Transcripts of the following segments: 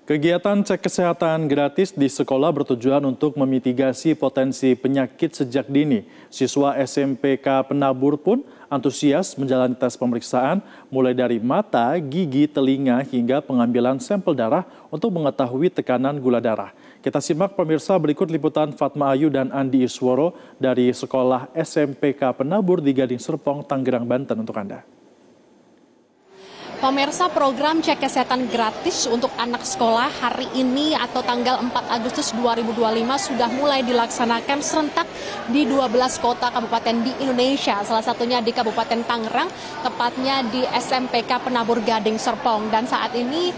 Kegiatan cek kesehatan gratis di sekolah bertujuan untuk memitigasi potensi penyakit sejak dini. Siswa SMPK Penabur pun antusias menjalani tes pemeriksaan mulai dari mata, gigi, telinga hingga pengambilan sampel darah untuk mengetahui tekanan gula darah. Kita simak pemirsa berikut liputan Fatma Ayu dan Andi Isworo dari sekolah SMPK Penabur di Gading Serpong, Tangerang, Banten untuk Anda. Pemirsa, program cek kesehatan gratis untuk anak sekolah hari ini atau tanggal 4 Agustus 2025 sudah mulai dilaksanakan serentak di 12 kota kabupaten di Indonesia. Salah satunya di Kabupaten Tangerang, tepatnya di SMPK Penabur Gading Serpong. Dan saat ini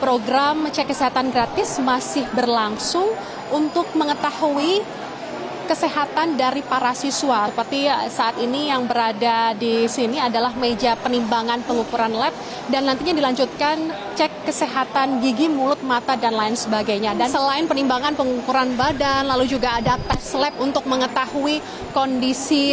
program cek kesehatan gratis masih berlangsung untuk mengetahui kesehatan dari para siswa. Seperti saat ini yang berada di sini adalah meja penimbangan pengukuran lab dan nantinya dilanjutkan cek kesehatan gigi, mulut, mata, dan lain sebagainya. Dan selain penimbangan pengukuran badan, lalu juga ada tes lab untuk mengetahui kondisi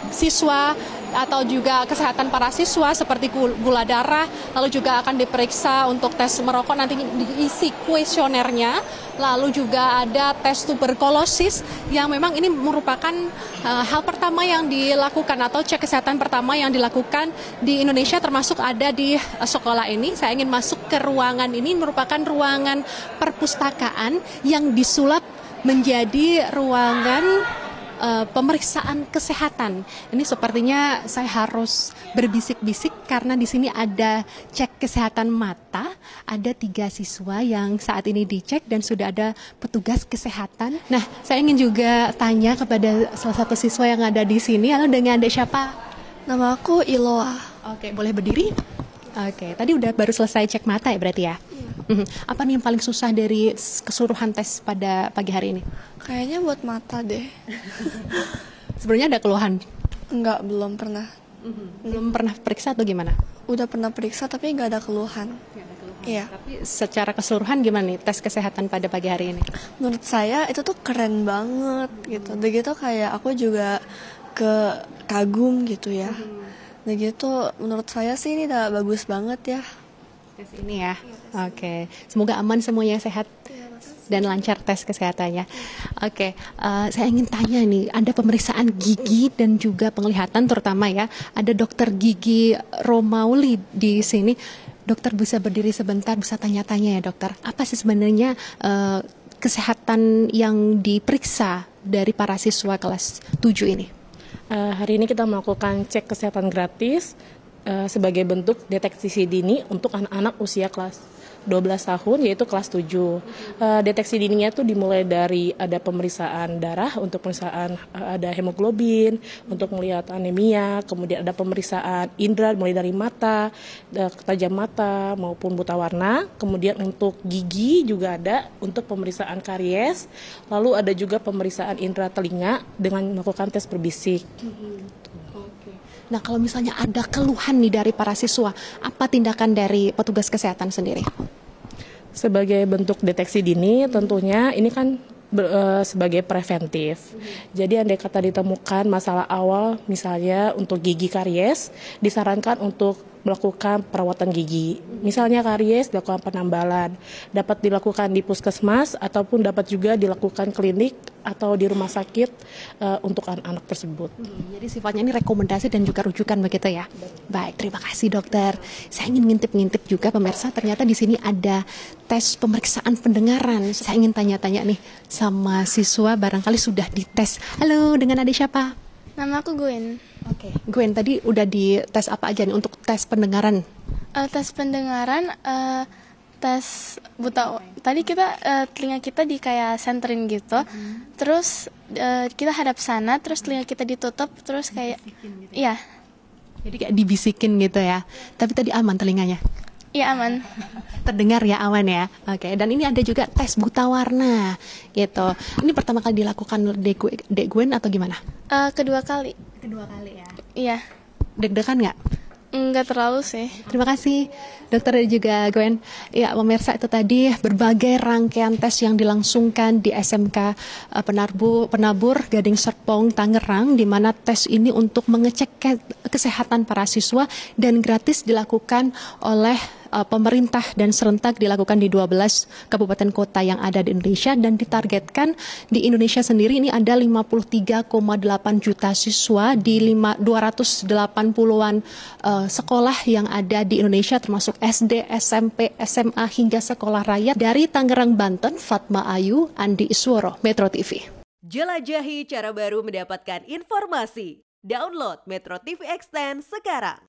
siswa atau juga kesehatan para siswa seperti gula darah, lalu juga akan diperiksa untuk tes merokok, nanti diisi kuesionernya, lalu juga ada tes tuberkulosis yang memang ini merupakan hal pertama yang dilakukan atau cek kesehatan pertama yang dilakukan di Indonesia, termasuk ada di sekolah ini. Saya ingin masuk ke ruangan ini, merupakan ruangan perpustakaan yang disulap menjadi ruangan pemeriksaan kesehatan. Ini sepertinya saya harus berbisik-bisik karena di sini ada cek kesehatan mata. Ada 3 siswa yang saat ini dicek dan sudah ada petugas kesehatan. Nah, saya ingin juga tanya kepada salah satu siswa yang ada di sini. Halo, dengan Anda siapa? Nama aku Iloa. Oke, boleh berdiri? Oke, tadi udah baru selesai cek mata ya berarti ya? Iya. Apa nih yang paling susah dari keseluruhan tes pada pagi hari ini? Kayaknya buat mata deh. Sebenarnya ada keluhan? Enggak, belum pernah. Belum pernah periksa atau gimana? Udah pernah periksa tapi nggak ada keluhan. Iya. Tapi secara keseluruhan gimana nih tes kesehatan pada pagi hari ini? Menurut saya itu tuh keren banget gitu. Begitu kayak aku juga kagum gitu ya. Begitu menurut saya sih ini udah bagus banget ya. Tes ini ya? Oke. Semoga aman semuanya, sehat dan lancar tes kesehatannya. Oke, saya ingin tanya nih, ada pemeriksaan gigi dan juga penglihatan terutama ya. Ada dokter gigi Romauli di sini. Dokter bisa berdiri sebentar, bisa tanya-tanya ya dokter. Apa sih sebenarnya kesehatan yang diperiksa dari para siswa kelas 7 ini? Hari ini kita melakukan cek kesehatan gratis sebagai bentuk deteksi dini untuk anak-anak usia kelas 12 tahun, yaitu kelas 7. Deteksi dininya itu dimulai dari ada pemeriksaan darah untuk pemeriksaan ada hemoglobin, untuk melihat anemia, kemudian ada pemeriksaan indera mulai dari mata, tajam mata maupun buta warna, kemudian untuk gigi juga ada untuk pemeriksaan karies, lalu ada juga pemeriksaan indera telinga dengan melakukan tes berbisik. Nah, kalau misalnya ada keluhan nih dari para siswa, apa tindakan dari petugas kesehatan sendiri? Sebagai bentuk deteksi dini, tentunya ini kan sebagai preventif. Jadi andai kata ditemukan masalah awal, misalnya untuk gigi karies, disarankan untuk melakukan perawatan gigi. Misalnya karies dilakukan penambalan, dapat dilakukan di puskesmas ataupun dapat juga dilakukan klinik atau di rumah sakit untuk anak-anak tersebut. Jadi sifatnya ini rekomendasi dan juga rujukan begitu ya. Baik, terima kasih dokter. Saya ingin ngintip-ngintip juga pemirsa, ternyata di sini ada tes pemeriksaan pendengaran. Saya ingin tanya-tanya nih sama siswa, barangkali sudah dites. Halo, dengan adik siapa? Nama aku Gwen. Oke, Gwen, tadi udah dites apa aja nih untuk tes pendengaran? Tes pendengaran, tes buta. Tadi kita telinga kita di kayak senterin gitu. Terus kita hadap sana, terus telinga kita ditutup, terus kayak gitu. Iya. Jadi kayak dibisikin gitu ya. Tapi tadi aman telinganya? Iya, aman. Terdengar ya, aman ya. Oke, dan ini ada juga tes buta warna gitu. Ini pertama kali dilakukan Dek Gwen atau gimana? Kedua kali. Kedua kali ya. Iya. Deg-degan nggak? Enggak terlalu sih. Terima kasih dokter dan juga Gwen. Ya, pemirsa, itu tadi berbagai rangkaian tes yang dilangsungkan di SMK Penabur Gading Serpong Tangerang, di mana tes ini untuk mengecek kesehatan para siswa dan gratis dilakukan oleh pemerintah dan serentak dilakukan di 12 kabupaten kota yang ada di Indonesia, dan ditargetkan di Indonesia sendiri ini ada 53,8 juta siswa di 280-an sekolah yang ada di Indonesia, termasuk SD, SMP, SMA hingga sekolah rakyat. Dari Tangerang, Banten, Fatma Ayu, Andi Isworo, Metro TV. Jelajahi cara baru mendapatkan informasi. Download Metro TV Extend sekarang.